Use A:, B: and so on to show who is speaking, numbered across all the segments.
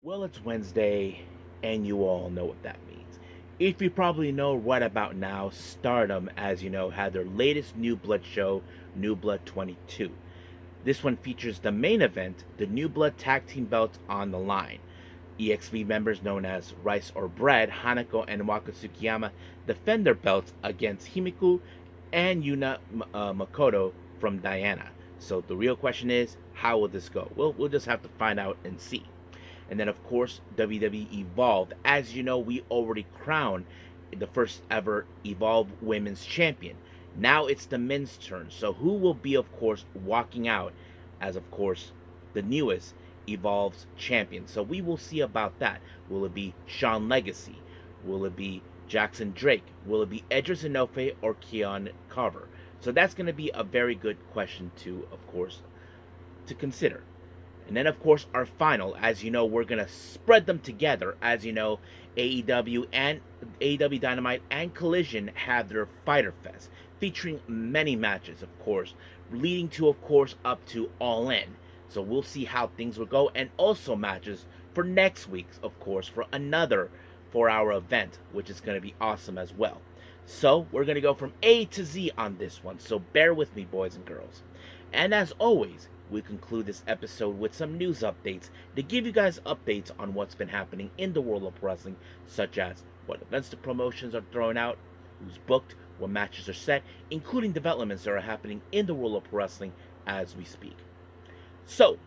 A: Well, it's Wednesday, and you all know what that means. If you probably know right about now, Stardom, as you know, had their latest New Blood show, New Blood 22. This one features the main event, the New Blood Tag Team belts on the line. EXV members known as Rice or Bread, Hanako and Waka Tsukiyama defend their belts against Himiku and Yuna Makoto from Diana. So the real question is, how will this go? Well, we'll just have to find out and see. And then, of course, WWE Evolve. As you know, we already crowned the first ever Evolve Women's Champion. Now it's the men's turn. So, who will be, of course, walking out as, of course, the newest Evolve's champion? So, we will see about that. Will it be Sean Legacy? Will it be Jackson Drake? Will it be Edris Enofe or Keon Carver? So, that's going to be a very good question to, of course, to consider. And then, of course, our final. As you know, we're going to spread them together. As you know, AEW Dynamite and Collision have their Fyter Fest, featuring many matches, of course, leading to, of course, up to All In. So we'll see how things will go. And also matches for next week's, of course, for another 4-hour event, which is going to be awesome as well. So we're going to go from A to Z on this one. So bear with me, boys and girls. And as always, we conclude this episode with some news updates to give you guys updates on what's been happening in the world of wrestling, such as what events the promotions are throwing out, who's booked, what matches are set, including developments that are happening in the world of wrestling as we speak. So,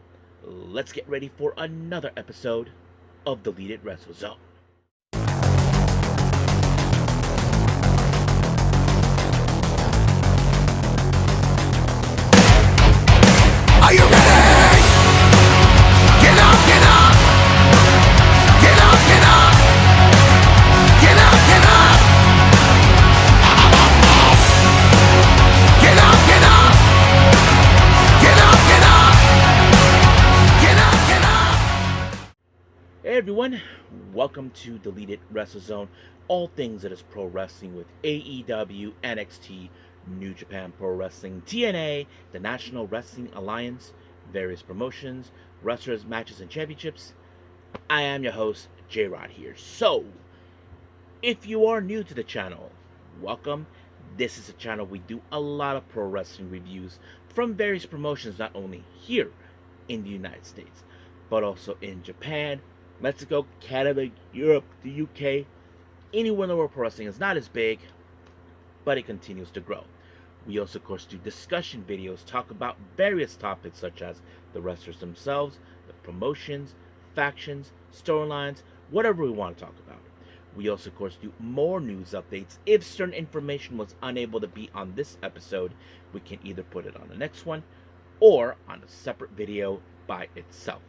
A: let's get ready for another episode of Deleted Wrestle Zone.
B: Are you ready? Get up, get up! Get up, get up! Get up, get up! Get up, get up! Get up, get up! Get up, get up!
A: Hey everyone, welcome to Deleted Wrestle Zone, all things that is pro wrestling with AEW, NXT, New Japan Pro Wrestling, TNA, the National Wrestling Alliance, various promotions, wrestlers, matches, and championships. I am your host, J-Rod here. So, if you are new to the channel, welcome. This is a channel we do a lot of pro wrestling reviews from various promotions, not only here in the United States, but also in Japan, Mexico, Canada, Europe, the UK, anywhere in the world pro wrestling is not as big, but it continues to grow. We also, of course, do discussion videos, talk about various topics such as the wrestlers themselves, the promotions, factions, storylines, whatever we want to talk about. We also, of course, do more news updates. If certain information was unable to be on this episode, we can either put it on the next one or on a separate video by itself.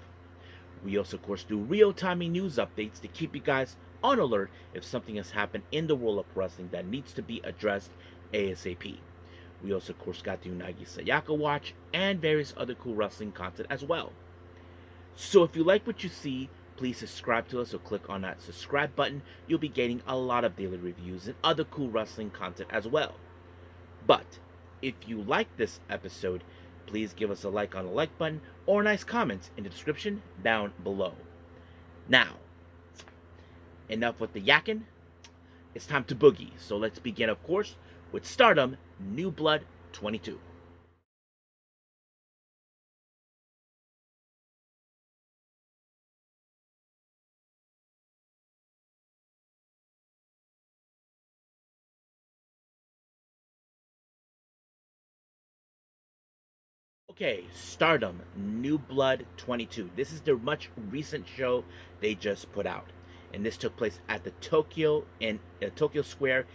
A: We also, of course, do real-time news updates to keep you guys on alert if something has happened in the world of wrestling that needs to be addressed ASAP. We also, of course, got the Unagi Sayaka Watch and various other cool wrestling content as well. So if you like what you see, please subscribe to us or click on that subscribe button. You'll be getting a lot of daily reviews and other cool wrestling content as well. But if you like this episode, please give us a like on the like button or a nice comment in the description down below. Now, enough with the yakking. It's time to boogie. So let's begin, of course, with Stardom New Blood 22. Okay, Stardom New Blood 22. This is their much recent show they just put out, and this took place at the Tokyo Square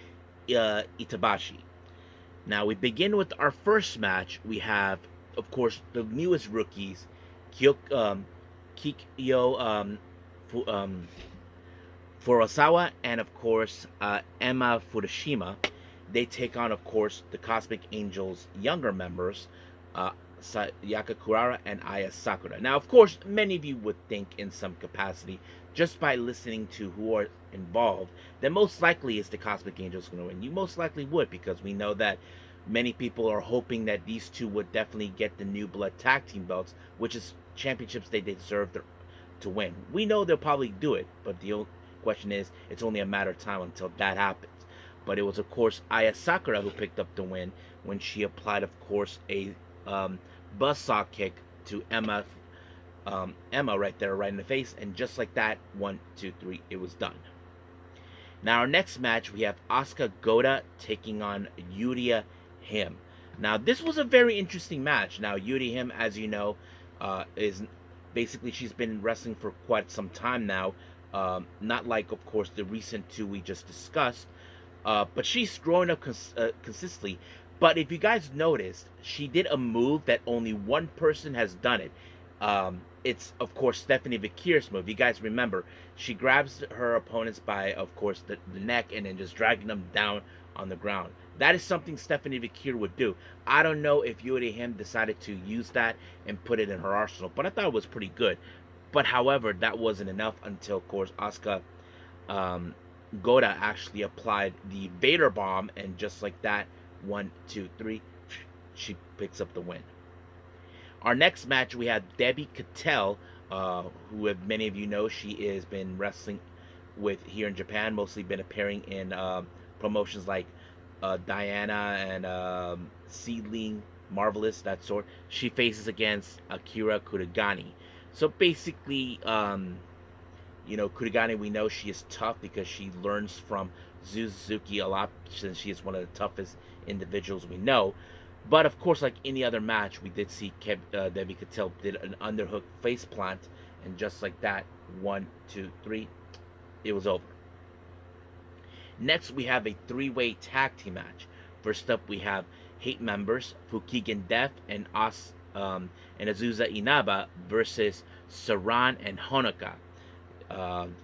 A: Itabashi. Now we begin with our first match. We have, of course, the newest rookies, Kikyo Furusawa and, of course, Emma Furushima. They take on, of course, the Cosmic Angels' younger members, Sayaka Kurara and Aya Sakura. Now, of course, many of you would think in some capacity, just by listening to who are involved, that most likely is the Cosmic Angels going to win. You most likely would, because we know that many people are hoping that these two would definitely get the New Blood Tag Team belts, which is championships they deserve to win. We know they'll probably do it, but the question is, it's only a matter of time until that happens. But it was, of course, Aya Sakura who picked up the win when she applied, of course, a buzzsaw kick to Emma right there, right in the face, and just like that, 1, 2, 3, it was done. Now, our next match, we have Asuka Goda taking on Yuria Him. Now, this was a very interesting match. Now, Yuria Him, as you know, is basically, she's been wrestling for quite some time now. Not like, of course, the recent two we just discussed, but she's growing up consistently. But if you guys noticed, she did a move that only one person has done it. It's, of course, Stephanie Vakir's move. You guys remember, she grabs her opponents by, of course, the neck and then just dragging them down on the ground. That is something Stephanie Vakir would do. I don't know if Yuria Him decided to use that and put it in her arsenal, but I thought it was pretty good. But however, that wasn't enough until, of course, Asuka Goda actually applied the Vader Bomb, and just like that, 1, 2, 3, she picks up the win. Our next match, we have Debbie Cattell, who many of you know, she has been wrestling with here in Japan, mostly been appearing in promotions like Diana and SEAdLINNNG, Marvelous, that sort. She faces against Akira Kurigani. So basically, Kurigani, we know she is tough because she learns from Suzuki a lot, since she is one of the toughest individuals we know. But of course, like any other match, we did see Debbie Cattell did an underhook face plant, and just like that, 1, 2, 3, it was over. Next, we have a three-way tag team match. First up, we have Hate members Fukigen Death and Azusa Inaba versus Saran and Honoka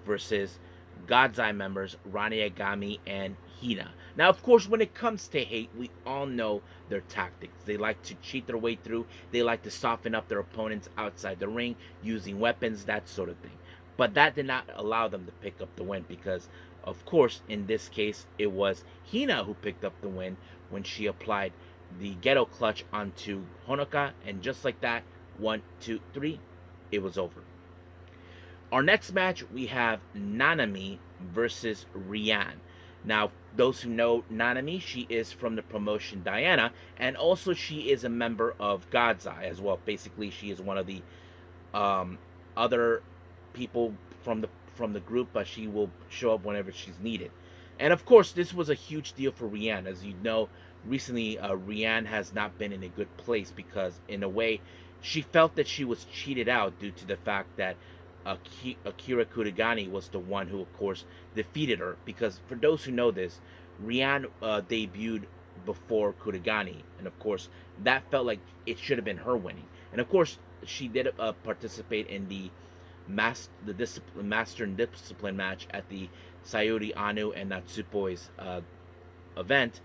A: versus God's Eye members Rani Agami and Hina. Now, of course, when it comes to Hate, we all know their tactics. They like to cheat their way through. They like to soften up their opponents outside the ring using weapons, that sort of thing. But that did not allow them to pick up the win because, of course, in this case, it was Hina who picked up the win when she applied the Ghetto Clutch onto Honoka, and just like that, 1, 2, 3, it was over. Our next match, we have Nanami versus Rian. Now, those who know Nanami, she is from the promotion Diana, and also she is a member of God's Eye as well. Basically, she is one of the other people from the group, but she will show up whenever she's needed. And of course, this was a huge deal for Rian. As you know, recently Rian has not been in a good place because, in a way, she felt that she was cheated out due to the fact that Akira Kurigani was the one who, of course, defeated her. Because for those who know this, Rian debuted before Kurigani, and of course, that felt like it should have been her winning. And of course, she did participate in the Master and Discipline match at the Sayuri Anu and Natsupoi's event.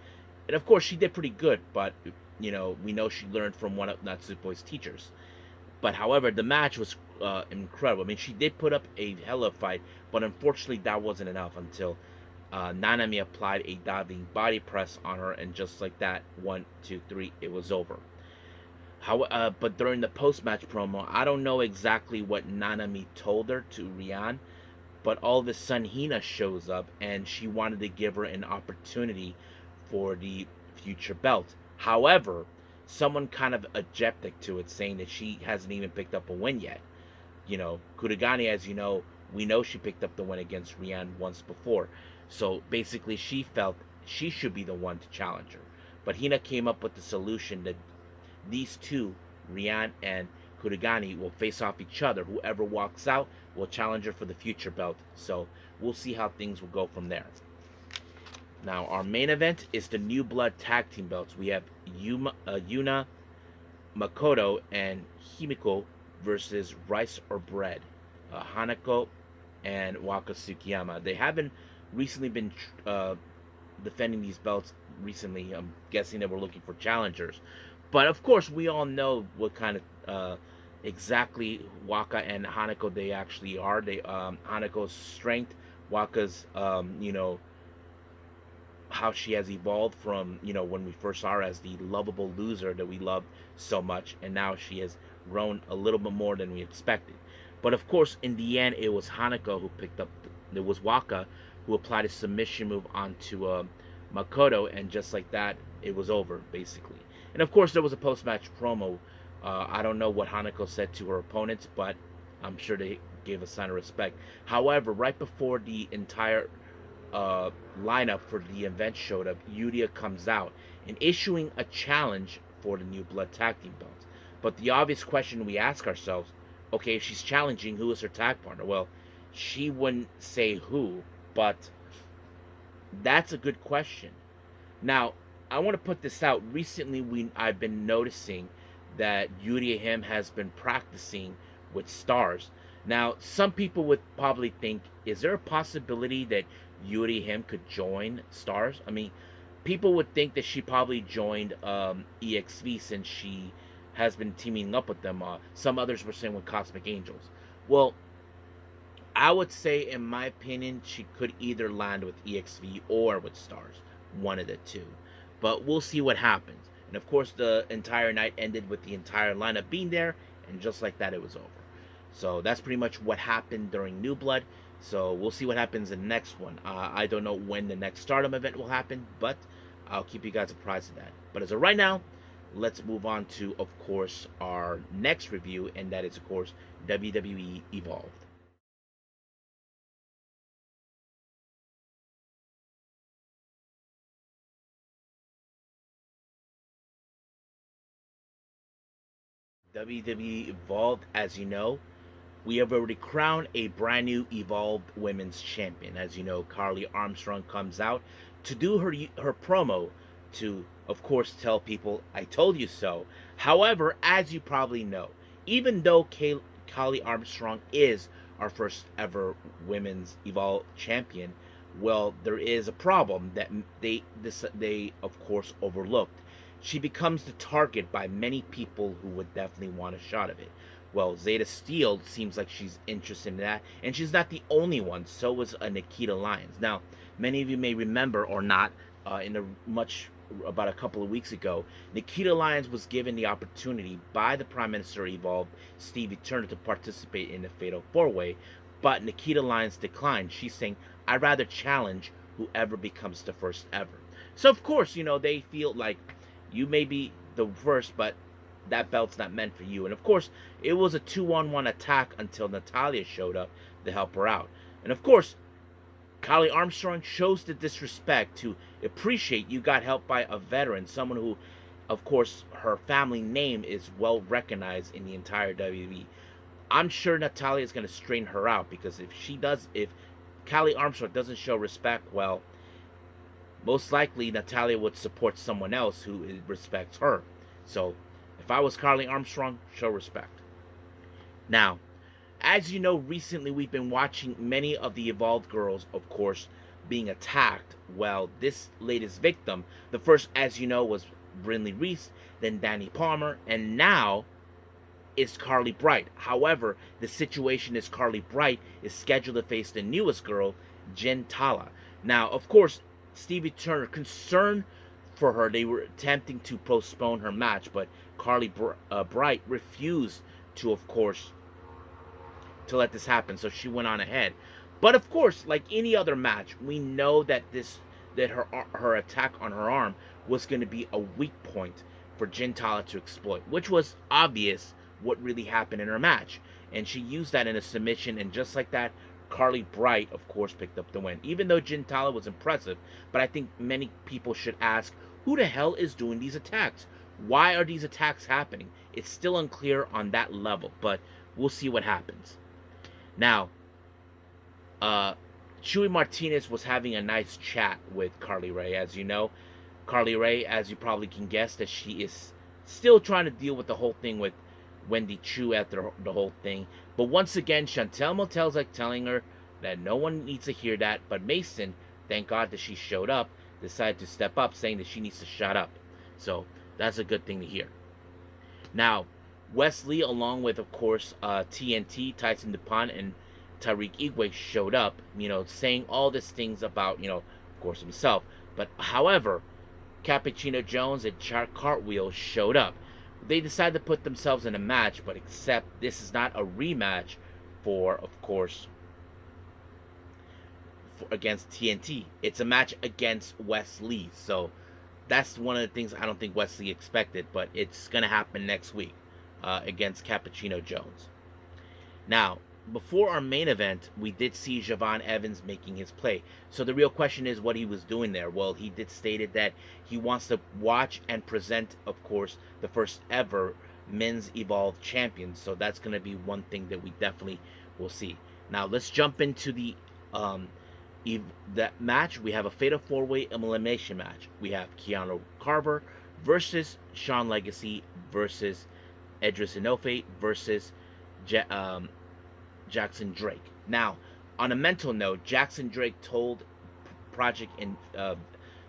A: And of course, she did pretty good, but we know she learned from one of Natsupoi's teachers. But however, the match was incredible. I mean, she did put up a hell of a fight, but unfortunately, that wasn't enough until Nanami applied a diving body press on her, and just like that, 1, 2, 3, it was over. But during the post-match promo, I don't know exactly what Nanami told her to Rian, but all of a sudden Hina shows up, and she wanted to give her an opportunity for the future belt. However, someone kind of objected to it, saying that she hasn't even picked up a win yet. Kurigani, as you know, we know she picked up the win against Rian once before. So basically, she felt she should be the one to challenge her. But Hina came up with the solution that these two, Rian and Kurigani, will face off each other. Whoever walks out will challenge her for the future belt. So we'll see how things will go from there. Now, our main event is the New Blood Tag Team belts. We have Yuna Makoto and Himiko versus Rice or Bread, Hanako and Waka Tsukiyama. They haven't recently been defending these belts recently. I'm guessing they were looking for challengers. But of course, we all know what kind of exactly Waka and Hanako they actually are. Hanako's strength, Waka's how she has evolved from when we first saw her as the lovable loser that we loved so much, and now she has grown a little bit more than we expected. But of course, in the end, it was Hanako who picked up. It was Waka who applied a submission move onto Makoto, and just like that, it was over basically. And of course, there was a post-match promo. I don't know what Hanako said to her opponents, but I'm sure they gave a sign of respect. However, right before the entire lineup for the event showed up, Yuria comes out and issuing a challenge for the New Blood Tag Team belts. But the obvious question we ask ourselves, okay, if she's challenging, who is her tag partner? Well, she wouldn't say who, but that's a good question. Now, I want to put this out. Recently, I've been noticing that Yuria Him has been practicing with stars. Now, some people would probably think, is there a possibility that Yuri Him could join Stars? I mean, people would think that she probably joined EXV since she has been teaming up with them. Some others were saying with Cosmic Angels. Well, I would say, in my opinion, she could either land with EXV or with Stars. One of the two. But we'll see what happens. And of course, the entire night ended with the entire lineup being there, and just like that, it was over. So that's pretty much what happened during New Blood. So we'll see what happens in the next one. I don't know when the next Stardom event will happen, but I'll keep you guys apprised of that. But as of right now, let's move on to, of course, our next review, and that is, of course, WWE Evolved. WWE Evolved, as you know, we have already crowned a brand new Evolved Women's Champion. As you know, Carly Armstrong comes out to do her promo to, of course, tell people, I told you so. However, as you probably know, even though Carly Armstrong is our first ever Women's Evolved Champion, well, there is a problem that they of course overlooked. She becomes the target by many people who would definitely want a shot of it. Well, Zeta Steel seems like she's interested in that, and she's not the only one. So was Nikita Lyons. Now, many of you may remember or not, about a couple of weeks ago, Nikita Lyons was given the opportunity by the Prime Minister Evolved, Stevie Turner, to participate in the Fatal 4-Way, but Nikita Lyons declined. She's saying, I'd rather challenge whoever becomes the first ever. So, of course, they feel like you may be the first, but that belt's not meant for you. And of course, it was a 2-on-1 attack until Natalya showed up to help her out. And of course, Carly Armstrong shows the disrespect to appreciate you got help by a veteran, someone who, of course, her family name is well recognized in the entire WWE. I'm sure Natalya is going to straighten her out, because if Carly Armstrong doesn't show respect, well, most likely Natalya would support someone else who respects her. So, if I was Carly Armstrong, show respect. Now, as you know, recently we've been watching many of the Evolved girls, of course, being attacked. Well, this latest victim, the first, as you know, was Brinley Reese, then Danny Palmer, and now is Carly Bright. However, the situation is Carly Bright is scheduled to face the newest girl, Jen Tala. Now, of course, Stevie Turner, concerned for her, they were attempting to postpone her match, but Carly Bright refused to, of course, to let this happen, so she went on ahead. But of course, like any other match, we know that her attack on her arm was going to be a weak point for Jen Tala to exploit, which was obvious what really happened in her match, and she used that in a submission, and just like that, Carly Bright, of course, picked up the win. Even though Jen Tala was impressive, but I think many people should ask, who the hell is doing these attacks? Why are these attacks happening? It's still unclear on that level, but we'll see what happens. Now, Chewy Martinez was having a nice chat with Carly Rae. As you know, Carly Rae, as you probably can guess, that she is still trying to deal with the whole thing with Wendy Chu after the whole thing. But once again, Chantel Motel's like telling her that no one needs to hear that. But Mason, thank God that she showed up, decided to step up, saying that she needs to shut up. So that's a good thing to hear. Now, Wesley, along with, of course, TNT, Tyson DuPont, and Tariq Igwe showed up, saying all these things about, of course, himself. But, however, Cappuccino Jones and Chart Cartwheel showed up. They decided to put themselves in a match, but except this is not a rematch for, of course, against TNT. It's a match against Wes Lee. So that's one of the things I don't think Wesley expected, but it's going to happen next week against Cappuccino Jones. Now, before our main event, we did see Javon Evans making his play. So the real question is what he was doing there. Well, he did stated that he wants to watch and present, of course, the first ever men's Evolve champion. So that's going to be one thing that we definitely will see. Now, let's jump into the that match. We have a Fatal 4-Way elimination match. We have Keanu Carver versus Sean Legacy versus Edris Enofe versus Jackson Drake. Now, on a mental note, Jackson Drake told Project in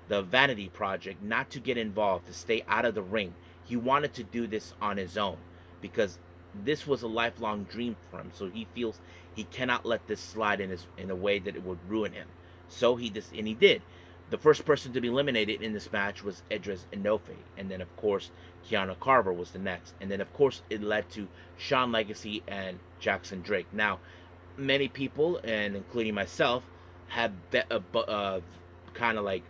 A: the Vanity Project not to get involved, to stay out of the ring. He wanted to do this on his own because this was a lifelong dream for him. So he feels he cannot let this slide in a way that it would ruin him. So he did. The first person to be eliminated in this match was Edris Enofe, and then of course Keanu Carver was the next, and then of course it led to Sean Legacy and Jackson Drake. Now, many people, and including myself, have kind of like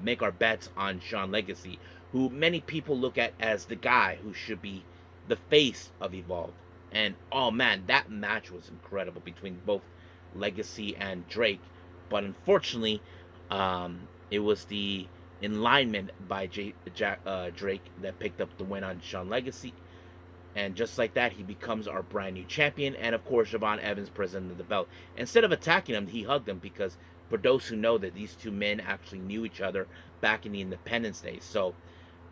A: make our bets on Sean Legacy, who many people look at as the guy who should be the face of Evolve. And oh man, that match was incredible between both Legacy and Drake. But unfortunately, it was the alignment by Drake that picked up the win on Sean Legacy. And just like that, he becomes our brand new champion. And of course, Javon Evans presented the belt. Instead of attacking him, he hugged him because for those who know that these two men actually knew each other back in the Independence days. So,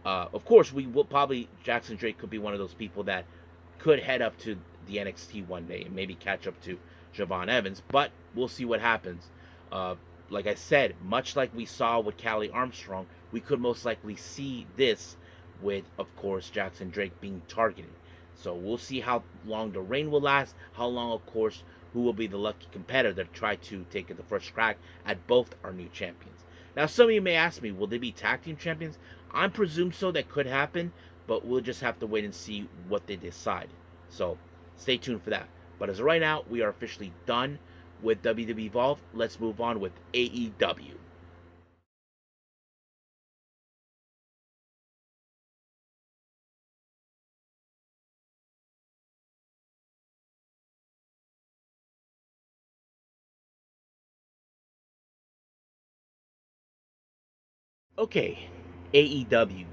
A: of course, we will probably, Jackson Drake could be one of those people that could head up to the NXT one day and maybe catch up to Javon Evans. But we'll see what happens. Like I said, much like we saw with Callie Armstrong, we could most likely see this with, of course, Jackson Drake being targeted. So we'll see how long the reign will last, how long, of course, who will be the lucky competitor to try to take the first crack at both our new champions. Now, some of you may ask me, will they be tag team champions? I presume so, that could happen, but we'll just have to wait and see what they decide. So stay tuned for that. But as of right now, we are officially done with WWE Evolve. Let's move on with AEW. Okay, AEW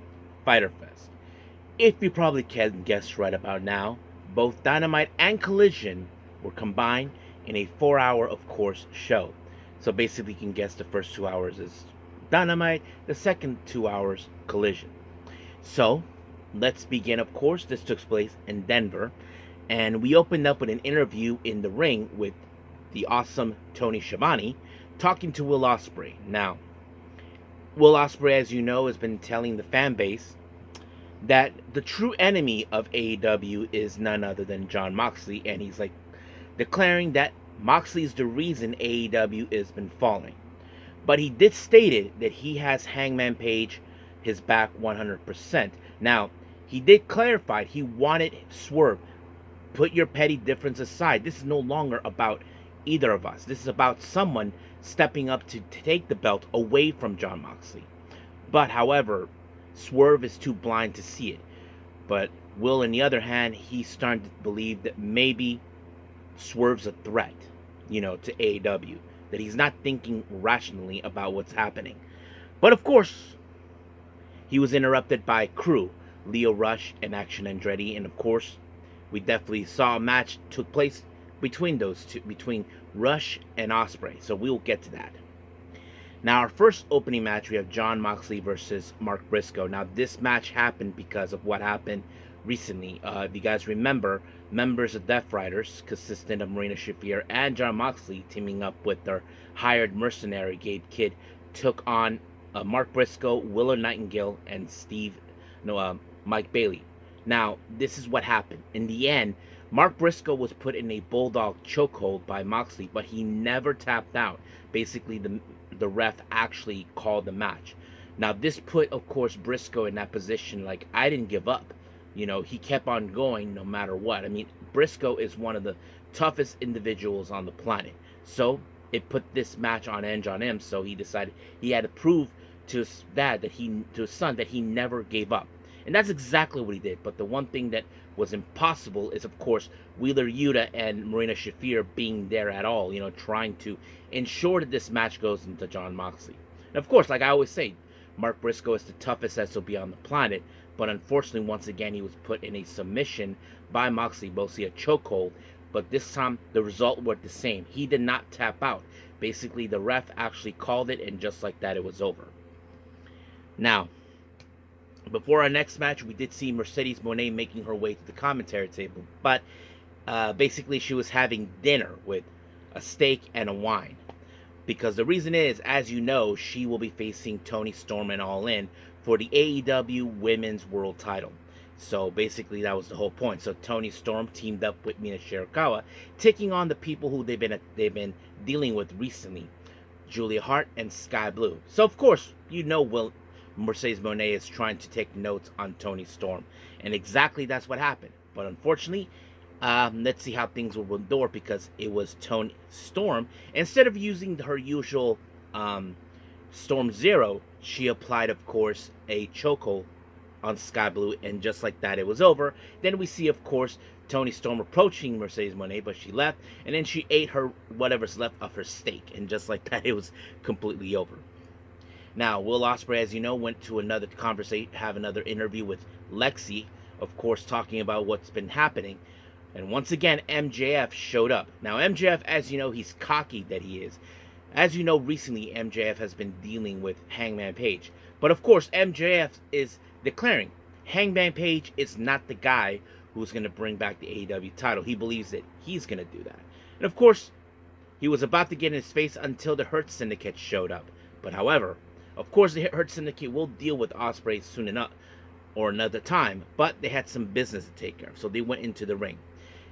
A: Fyter Fest. If you probably can guess right about now, both Dynamite and Collision were combined in a 4-hour, of course, show. So basically, you can guess the first 2 hours is Dynamite, the second 2 hours, Collision. So, let's begin, of course. This took place in Denver, and we opened up with an interview in the ring with the awesome Tony Schiavone talking to Will Ospreay. Now, Will Ospreay, as you know, has been telling the fan base that the true enemy of AEW is none other than Jon Moxley, and he's like declaring that Moxley is the reason AEW has been falling. But he did stated that he has Hangman Page his back 100%. Now, he did clarify he wanted Swerve. Put your petty difference aside. This is no longer about either of us. This is about someone stepping up to take the belt away from Jon Moxley. But however, Swerve is too blind to see it. But Will, on the other hand, he's starting to believe that maybe Swerve's a threat, to AEW. That he's not thinking rationally about what's happening. But of course, he was interrupted by Crew, Leo Rush and Action Andretti. And of course, we definitely saw a match took place between those two, between Rush and Ospreay. So we'll get to that. Now, our first opening match, we have Jon Moxley versus Mark Briscoe. Now, this match happened because of what happened recently. If you guys remember, members of Death Riders, consistent of Marina Shafir and Jon Moxley, teaming up with their hired mercenary Gabe Kidd, took on Mark Briscoe, Willow Nightingale, and Mike Bailey. Now, this is what happened. In the end, Mark Briscoe was put in a bulldog chokehold by Moxley, but he never tapped out. Basically, the ref actually called the match. Now, this put, of course, Briscoe in that position, like, I didn't give up. he kept on going no matter what. I mean, Briscoe is one of the toughest individuals on the planet. So it put this match on edge on him. So he decided he had to prove to his dad to his son that he never gave up. And that's exactly what he did. But the one thing that was impossible is, of course, Wheeler Yuta and Marina Shafir being there at all, trying to ensure that this match goes into Jon Moxley. And of course, like I always say, Mark Briscoe is the toughest SOB on the planet, but unfortunately, once again, he was put in a submission by Moxley, mostly a chokehold, but this time the result was the same. He did not tap out. Basically, the ref actually called it, and just like that, it was over. Now, before our next match, we did see Mercedes Moné making her way to the commentary table, but basically she was having dinner with a steak and a wine. Because the reason is, as you know, she will be facing Toni Storm and All In for the AEW Women's World Title. So basically that was the whole point. So Toni Storm teamed up with Mina Shirakawa, taking on the people who they've been dealing with recently, Julia Hart and Sky Blue. So of course, Mercedes Moné is trying to take notes on Toni Storm, and exactly that's what happened. But unfortunately, let's see how things will endure, because it was Toni Storm. Instead of using her usual Storm Zero, she applied, of course, a chokehold on Sky Blue, and just like that, it was over. Then we see, of course, Toni Storm approaching Mercedes Moné, but she left, and then she ate her whatever's left of her steak, and just like that, it was completely over. Now, Will Ospreay, as you know, went to another conversation, have another interview with Lexi, of course, talking about what's been happening. And once again, MJF showed up. Now, MJF, as you know, he's cocky that he is. As you know, recently, MJF has been dealing with Hangman Page. But of course, MJF is declaring Hangman Page is not the guy who's going to bring back the AEW title. He believes that he's going to do that. And of course, he was about to get in his face until the Hurt Syndicate showed up. But however, of course, the Hurt Syndicate will deal with Ospreay soon enough, or another time, but they had some business to take care of, so they went into the ring.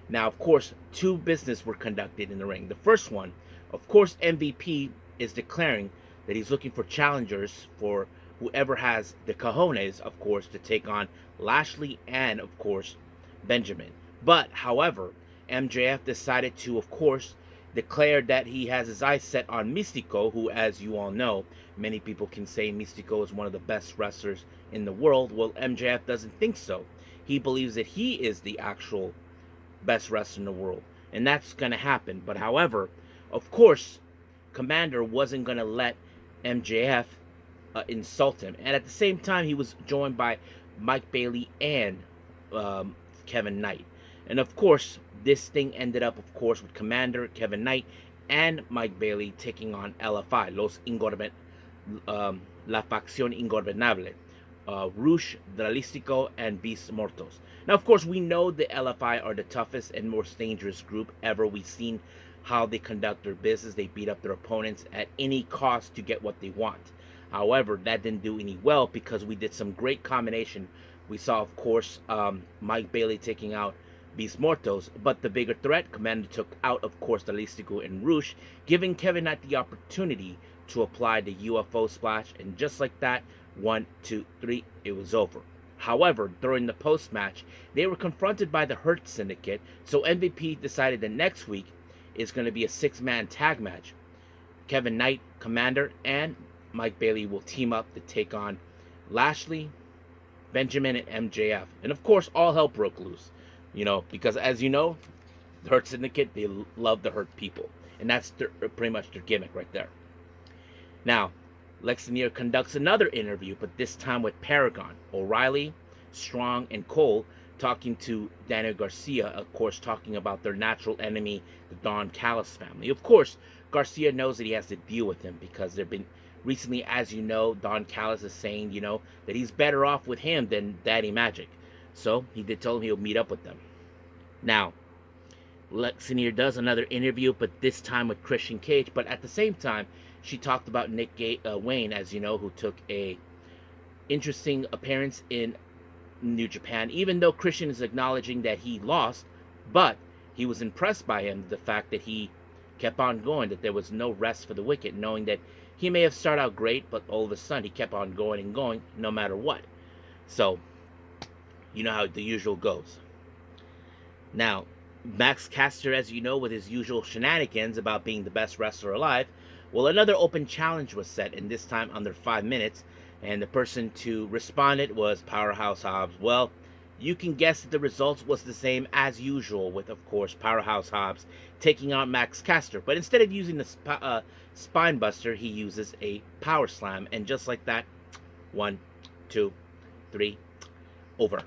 A: Now, of course, two business were conducted in the ring. The first one, of course, MVP is declaring that he's looking for challengers for whoever has the cojones, of course, to take on Lashley and, of course, Benjamin. But, however, MJF decided to, of course, declare that he has his eyes set on Mystico, who, as you all know, many people can say Mystico is one of the best wrestlers in the world. Well, MJF doesn't think so. He believes that he is the actual best wrestler in the world, and that's going to happen. But however, of course, Commander wasn't going to let MJF insult him, and at the same time, he was joined by Mike Bailey and Kevin Knight. And of course, this thing ended up, of course, with Commander, Kevin Knight, and Mike Bailey taking on LFI, La Facción Ingobernable, Rush, Dralístico, and Beast Mortos. Now, of course, we know the LFI are the toughest and most dangerous group ever. We've seen how they conduct their business. They beat up their opponents at any cost to get what they want. However, that didn't do any well, because we did some great combination. We saw, of course, Mike Bailey taking out Beast Mortos, but the bigger threat, Commander took out, of course, Dralístico and Rush, giving Kevin Knight the opportunity to apply the UFO splash, and just like that, 1, 2, 3, it was over. However, during the post-match, they were confronted by the Hurt Syndicate, so MVP decided that next week is going to be a 6-man tag match. Kevin Knight, Commander, and Mike Bailey will team up to take on Lashley, Benjamin, and MJF. And of course, all hell broke loose, because as you know, the Hurt Syndicate, they love to hurt people, and that's pretty much their gimmick right there. Now, Lex Luger conducts another interview, but this time with Paragon, O'Reilly, Strong, and Cole, talking to Daniel Garcia, of course, talking about their natural enemy, the Don Callis family. Of course, Garcia knows that he has to deal with him, because they've been recently, as you know, Don Callis is saying, that he's better off with him than Daddy Magic. So he did tell him he'll meet up with them. Now, Lex Luger does another interview, but this time with Christian Cage. But at the same time, she talked about Nick Wayne, as you know, who took a interesting appearance in New Japan. Even though Christian is acknowledging that he lost, but he was impressed by him, the fact that he kept on going, that there was no rest for the wicked, knowing that he may have started out great, but all of a sudden he kept on going and going, no matter what. So, You know how the usual goes. Now, Max Caster, as you know, with his usual shenanigans about being the best wrestler alive, well, another open challenge was set, and this time under 5 minutes, and the person to respond it was Powerhouse Hobbs. Well, you can guess that the results was the same as usual, with, of course, Powerhouse Hobbs taking on Max Caster. But instead of using the spine buster, he uses a power slam, and just like that, 1, 2, 3, over.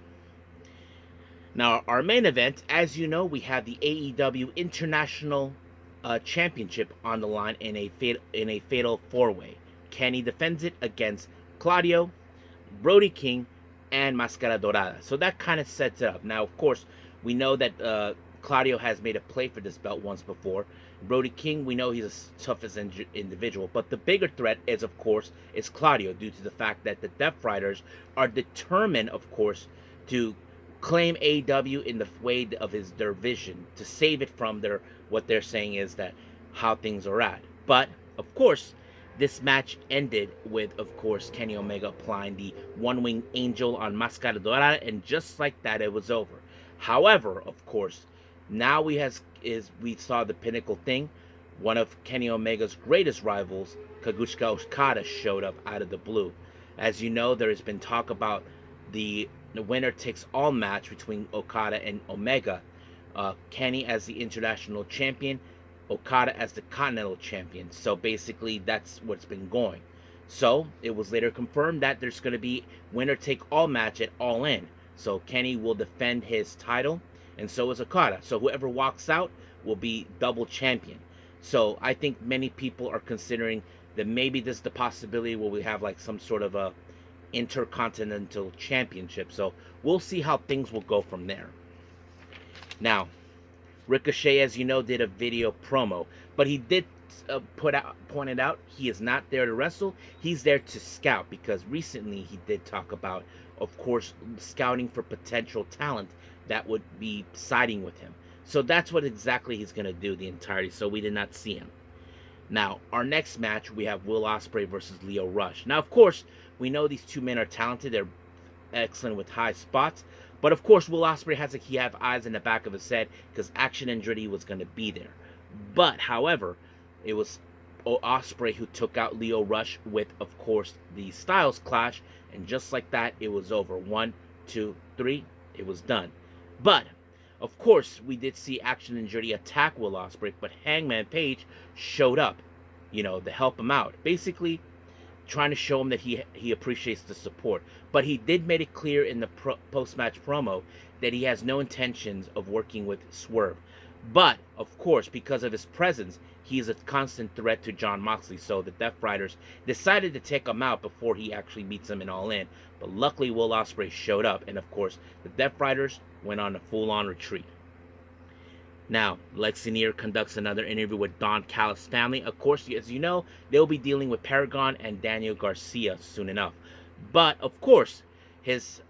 A: Now, our main event, as you know, we have the AEW International Championship on the line in a fatal four-way. Kenny defends it against Claudio, Brody King, and Mascara Dorada. So that kind of sets it up. Now, of course, we know that Claudio has made a play for this belt once before. Brody King, we know he's a toughest individual, but the bigger threat is, of course, Claudio, due to the fact that the Death Riders are determined, of course, to claim AEW in the way of their vision, to save it from what they're saying is that how things are at. But of course, this match ended with, of course, Kenny Omega applying the one-winged angel on Mascara Dorada, and just like that, it was over. However, of course, now we saw the pinnacle thing. One of Kenny Omega's greatest rivals, Kazuchika Okada, showed up out of the blue. As you know, there has been talk about the winner takes all match between Okada and Omega. Kenny as the international champion, Okada as the continental champion. So basically, that's what's been going. So it was later confirmed that there's going to be winner take all match at All In. So Kenny will defend his title, and so is Okada. So whoever walks out will be double champion. So I think many people are considering that maybe this is the possibility where we have like some sort of a Intercontinental Championship. So we'll see how things will go from there. Now, Ricochet, as you know, did a video promo, but he did pointed out he is not there to wrestle. He's there to scout, because recently he did talk about, of course, scouting for potential talent that would be siding with him. So that's what exactly he's going to do the entirety. So we did not see him. Now, our next match, we have Will Ospreay versus Lio Rush. Now, of course, we know these two men are talented. They're excellent with high spots. But, of course, Will Ospreay has to have eyes in the back of his head, because Action Andretti was going to be there. But, however, it was Ospreay who took out Lio Rush with, of course, the Styles Clash. And just like that, it was over. 1, 2, 3. It was done. But, of course, we did see Action Andretti attack Will Ospreay, but Hangman Page showed up, to help him out. Basically, trying to show him that he appreciates the support. But he did make it clear in the post-match promo that he has no intentions of working with Swerve. But, of course, because of his presence, he is a constant threat to Jon Moxley. So the Death Riders decided to take him out before he actually meets him in All In. But luckily, Will Ospreay showed up. And, of course, the Death Riders went on a full-on retreat. Now, Lexi Neer conducts another interview with Don Callis' family. Of course, as you know, they'll be dealing with Paragon and Daniel Garcia soon enough. But, of course, his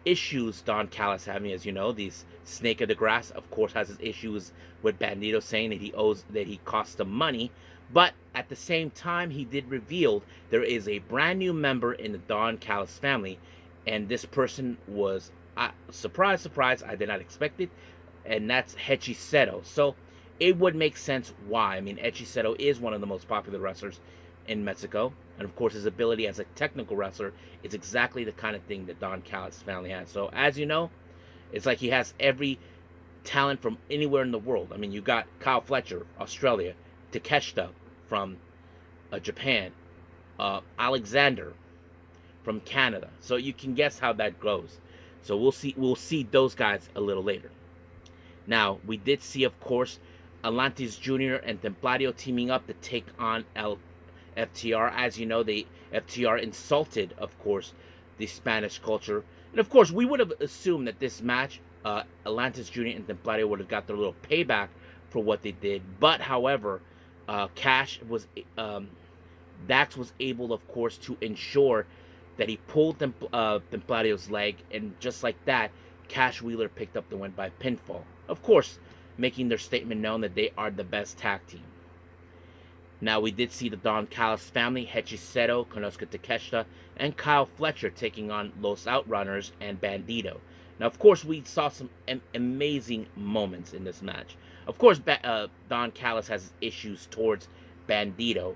A: issues Don Callis having, as you know, these Snake of the Grass, of course, has his issues with Bandito saying that he cost them money. But at the same time, he did reveal there is a brand new member in the Don Callis family, and this person was, surprise, surprise, I did not expect it, and that's Hechiseto. So it would make sense why. I mean, Hechiseto is one of the most popular wrestlers in Mexico, and of course his ability as a technical wrestler is exactly the kind of thing that Don Callis' family has. So as you know, it's like he has every talent from anywhere in the world. I mean, you got Kyle Fletcher, Australia, Takeshita from Japan, Alexander from Canada. So you can guess how that goes. So we'll see those guys a little later. Now, we did see, of course, Atlantis Jr. and Templario teaming up to take on FTR. As you know, the FTR insulted, of course, the Spanish culture. And, of course, we would have assumed that this match, Atlantis Jr. and Templario would have got their little payback for what they did. But, however, Dax was able, of course, to ensure that he pulled Templario's leg. And just like that, Cash Wheeler picked up the win by pinfall. Of course, making their statement known that they are the best tag team. Now, we did see the Don Callis family, Hechiseto, Konosuke Takeshita, and Kyle Fletcher taking on Los Outrunners and Bandito. Now, of course, we saw some amazing moments in this match. Of course, Don Callis has issues towards Bandito,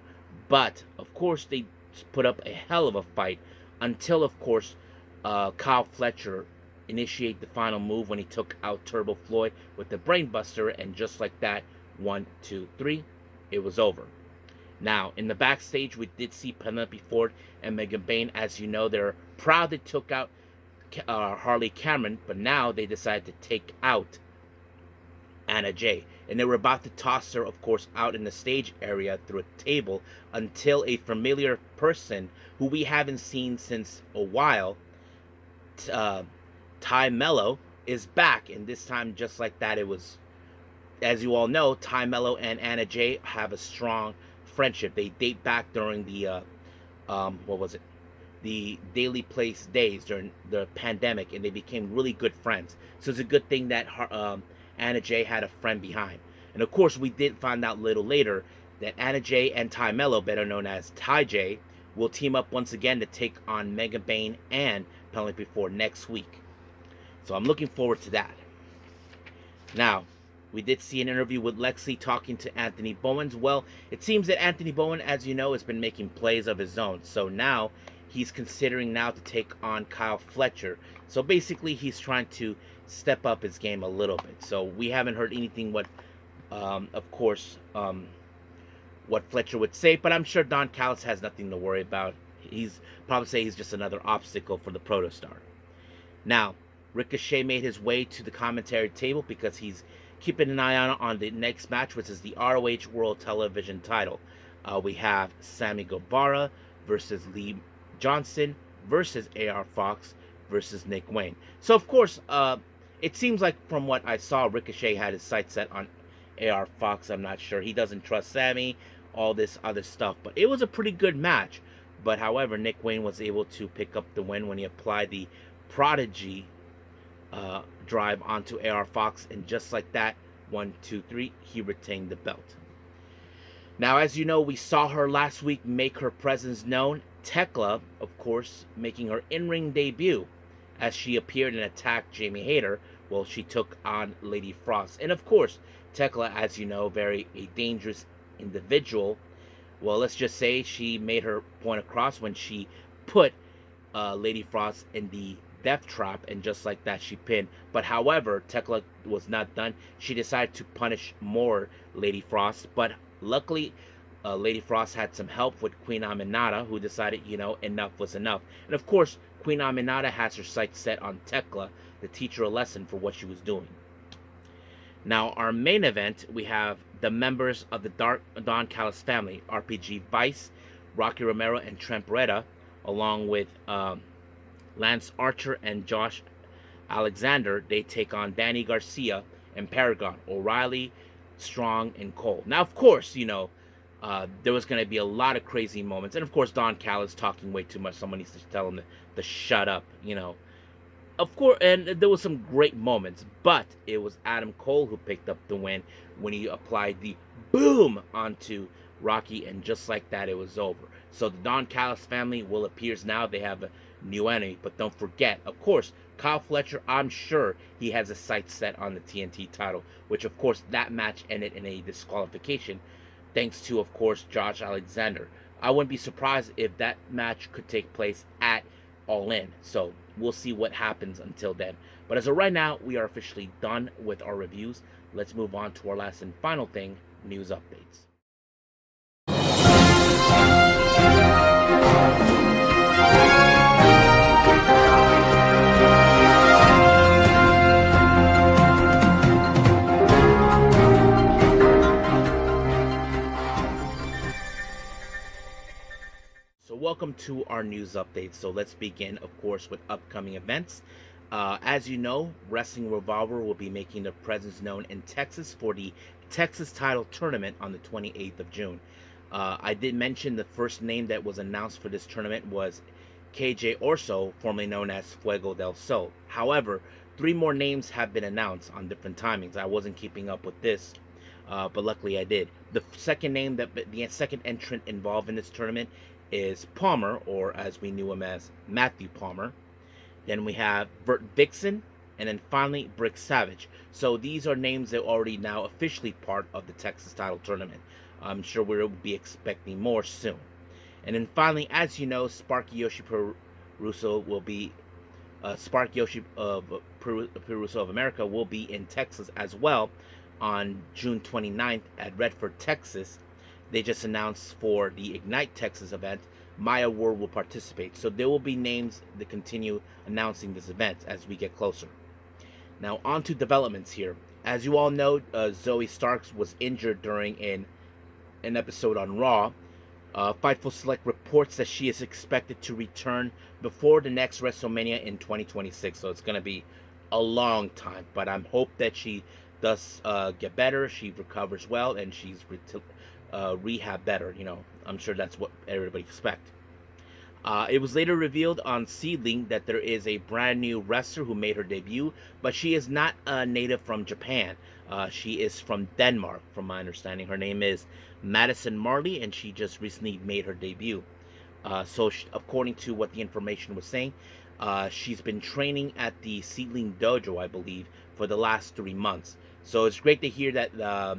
A: but of course they put up a hell of a fight until, of course, Kyle Fletcher initiated the final move when he took out Turbo Floyd with the Brainbuster, and just like that, 1, 2, 3, it was over. Now, in the backstage, we did see Penelope Ford and Megan Bayne. As you know, they're proud they took out Harley Cameron, but now they decided to take out Anna Jay. And they were about to toss her, of course, out in the stage area through a table until a familiar person who we haven't seen since a while, Ty Mello, is back. And this time, just like that, it was, as you all know, Ty Mello and Anna Jay have a strong friendship. They date back during the, what was it? The Daily Place days during the pandemic, and they became really good friends. So it's a good thing that Anna Jay had a friend behind. And of course, we did find out a little later that Anna Jay and Ty Mello, better known as Ty J, will team up once again to take on Megan Bayne and Penelope Ford next week. So I'm looking forward to that. Now, we did see an interview with Lexi talking to Anthony Bowens. Well, it seems that Anthony Bowen, as you know, has been making plays of his own. So now he's considering now to take on Kyle Fletcher. So basically, he's trying to step up his game a little bit. So we haven't heard anything what, of course, what Fletcher would say. But I'm sure Don Callis has nothing to worry about. He's probably say he's just another obstacle for the Protostar. Now, Ricochet made his way to the commentary table because he's keeping an eye on the next match, which is the ROH World Television title. We have Sammy Guevara versus Lee Johnson versus AR Fox versus Nick Wayne. So, of course, it seems like from what I saw, Ricochet had his sights set on AR Fox. I'm not sure. He doesn't trust Sammy, all this other stuff. But it was a pretty good match. But, however, Nick Wayne was able to pick up the win when he applied the Prodigy drive onto AR Fox, and just like that, 1, 2, 3, he retained the belt. Now, as you know, we saw her last week make her presence known. Tekla, of course, making her in-ring debut as she appeared and attacked Jamie Hayter. Well, she took on Lady Frost. And of course, Tekla, as you know, very a dangerous individual. Well, let's just say she made her point across when she put Lady Frost in the death trap, and just like that, she pinned. But however, Tekla was not done. She decided to punish more Lady Frost, but luckily Lady Frost had some help with Queen Aminata, who decided, enough was enough. And of course, Queen Aminata has her sights set on Tekla to teach her a lesson for what she was doing. Now, our main event, we have the members of the Don Callis family, RPG Vice, Rocky Romero, and Trent Beretta, along with Lance Archer and Josh Alexander. They take on Danny Garcia and Paragon, O'Reilly, Strong, and Cole. Now, of course, there was going to be a lot of crazy moments. And, of course, Don Callis talking way too much. Someone needs to tell him to shut up, Of course, and there was some great moments. But it was Adam Cole who picked up the win when he applied the boom onto Rocky. And just like that, it was over. So the Don Callis family will appears now. They have a new enemy. But don't forget, of course, Kyle Fletcher, I'm sure he has a sight set on the TNT title, which, of course, that match ended in a disqualification, thanks to, of course, Josh Alexander. I wouldn't be surprised if that match could take place at All In. So we'll see what happens until then. But as of right now, we are officially done with our reviews. Let's move on to our last and final thing, news updates. Welcome to our news update. So let's begin, of course, with upcoming events. As you know, Wrestling Revolver will be making their presence known in Texas for the Texas Title Tournament on the 28th of June. I did mention the first name that was announced for this tournament was KJ Orso, formerly known as Fuego del Sol. However, 3 more names have been announced on different timings. I wasn't keeping up with this, but luckily I did. The second entrant involved in this tournament is Palmer, or as we knew him as Matthew Palmer. Then we have Bert Vixen and then finally Brick Savage. So these are names that are already now officially part of the Texas title tournament. I'm sure we'll be expecting more soon. And then finally, as you know, Sparky Yoshi Puroresu will be Spark Yoshi of Puroresu of America will be in Texas as well on June 29th at Redford, Texas. They just announced for the Ignite Texas event, Maya Ward will participate. So there will be names that continue announcing this event as we get closer. Now on to developments here. As you all know, Zoey Stark was injured during an episode on Raw. Fightful Select reports that she is expected to return before the next WrestleMania in 2026. So it's going to be a long time. But I'm hope that she does get better, she recovers well, and she's rehab better. I'm sure that's what everybody expects. It was later revealed on SEAdLINNNG that there is a brand new wrestler who made her debut, but she is not a native from Japan. She is from Denmark, from my understanding. Her name is Madison Marley, and she just recently made her debut. According to what the information was saying, she's been training at the SEAdLINNNG dojo, I believe, for the last 3 months. So it's great to hear that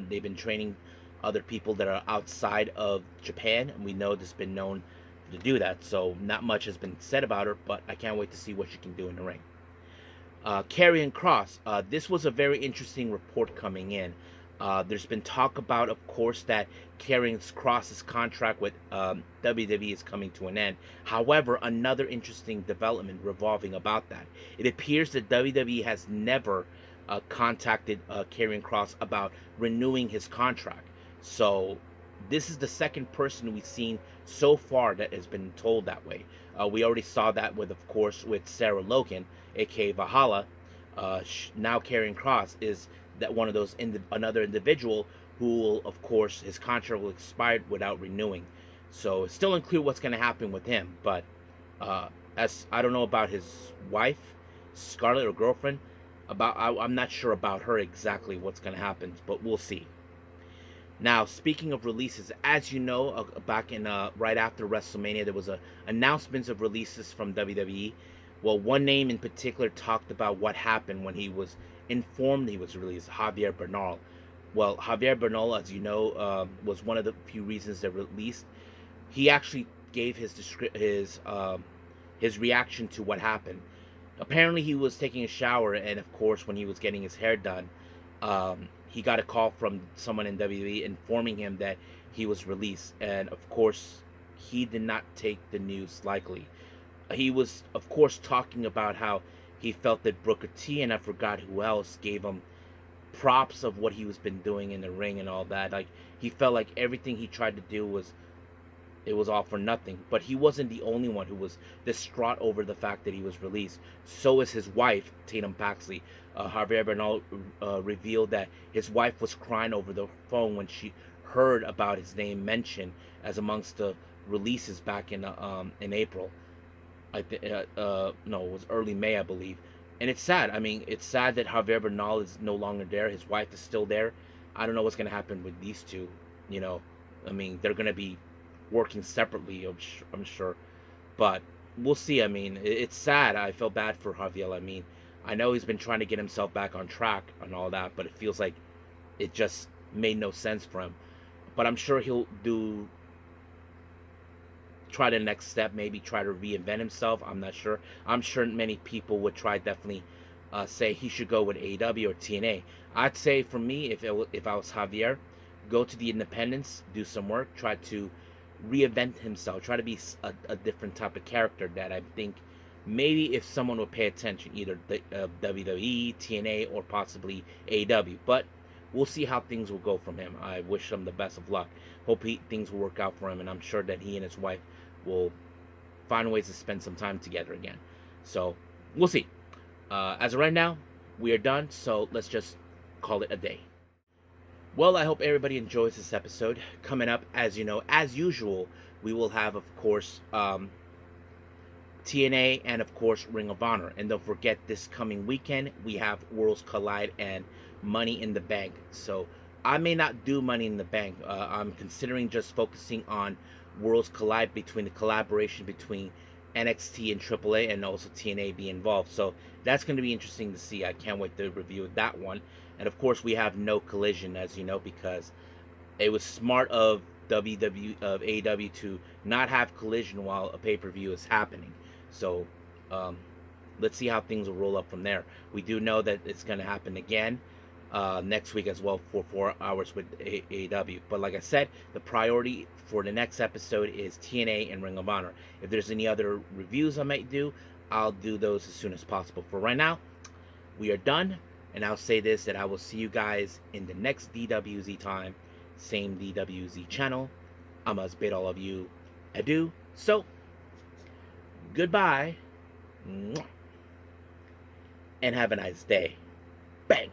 A: they've been training other people that are outside of Japan, and we know this has been known to do that. So not much has been said about her, but I can't wait to see what she can do in the ring. Karrion Kross. This was a very interesting report coming in. There's been talk about, of course, that Karrion Kross's contract with WWE is coming to an end. However, another interesting development revolving about that. It appears that WWE has never contacted Karrion Kross about renewing his contract. So this is the second person we've seen so far that has been told that way. We already saw that with, of course, with Sarah Logan, aka Valhalla. Now Karrion Kross is that one of those another individual who will, of course, his contract will expire without renewing. So it's still unclear what's going to happen with him. But as I don't know about his wife, Scarlett, or girlfriend. I'm not sure about her exactly what's going to happen, but we'll see. Now, speaking of releases, as you know, back in right after WrestleMania, there was announcements of releases from WWE. Well, one name in particular talked about what happened when he was informed he was released, Javier Bernal. Well, Javier Bernal, as you know, was one of the few reasons they released. He actually gave his reaction to what happened. Apparently, he was taking a shower, and of course, when he was getting his hair done, he got a call from someone in WWE informing him that he was released. And of course, he did not take the news lightly. He was, of course, talking about how he felt that Booker T and I forgot who else gave him props of what he was been doing in the ring and all that. Like, he felt like everything he tried to do was all for nothing. But he wasn't the only one who was distraught over the fact that he was released. So is his wife, Tatum Paxley. Javier Bernal revealed that his wife was crying over the phone when she heard about his name mentioned as amongst the releases back in April. No, it was early May, I believe. And it's sad. I mean, it's sad that Javier Bernal is no longer there. His wife is still there. I don't know what's going to happen with these two. I mean, they're going to be working separately, I'm sure. But we'll see. I mean, it's sad. I feel bad for Javier. I mean, I know he's been trying to get himself back on track and all that, but it feels like it just made no sense for him. But I'm sure he'll try the next step, maybe try to reinvent himself. I'm not sure. I'm sure many people would definitely say he should go with AEW or TNA. I'd say for me, if I was Javier, go to the independents, do some work, try to reinvent himself, try to be a different type of character that I think maybe if someone would pay attention, either the WWE, TNA, or possibly AEW. But we'll see how things will go from him. I wish him the best of luck. Hope things will work out for him, and I'm sure that he and his wife will find ways to spend some time together again. So we'll see. As of right now, we are done, so let's just call it a day. Well, I hope everybody enjoys this episode. Coming up, as you know, as usual, we will have, of course, TNA and, of course, Ring of Honor. And don't forget, this coming weekend, we have Worlds Collide and Money in the Bank. So I may not do Money in the Bank. I'm considering just focusing on Worlds Collide, between the collaboration between NXT and AAA, and also TNA be involved. So that's going to be interesting to see. I can't wait to review that one. And of course, we have no Collision, as you know, because it was smart of AEW to not have Collision while a pay-per-view is happening. So um, let's see how things will roll up from there. We do know that it's going to happen again next week as well for 4 hours with AEW. But like I said, the priority for the next episode is TNA and Ring of Honor. If there's any other reviews I might do, I'll do those as soon as possible. For right now, we are done. And I'll say this, that I will see you guys in the next DWZ time. Same DWZ channel. I must bid all of you adieu. So, goodbye. And have a nice day. Bang.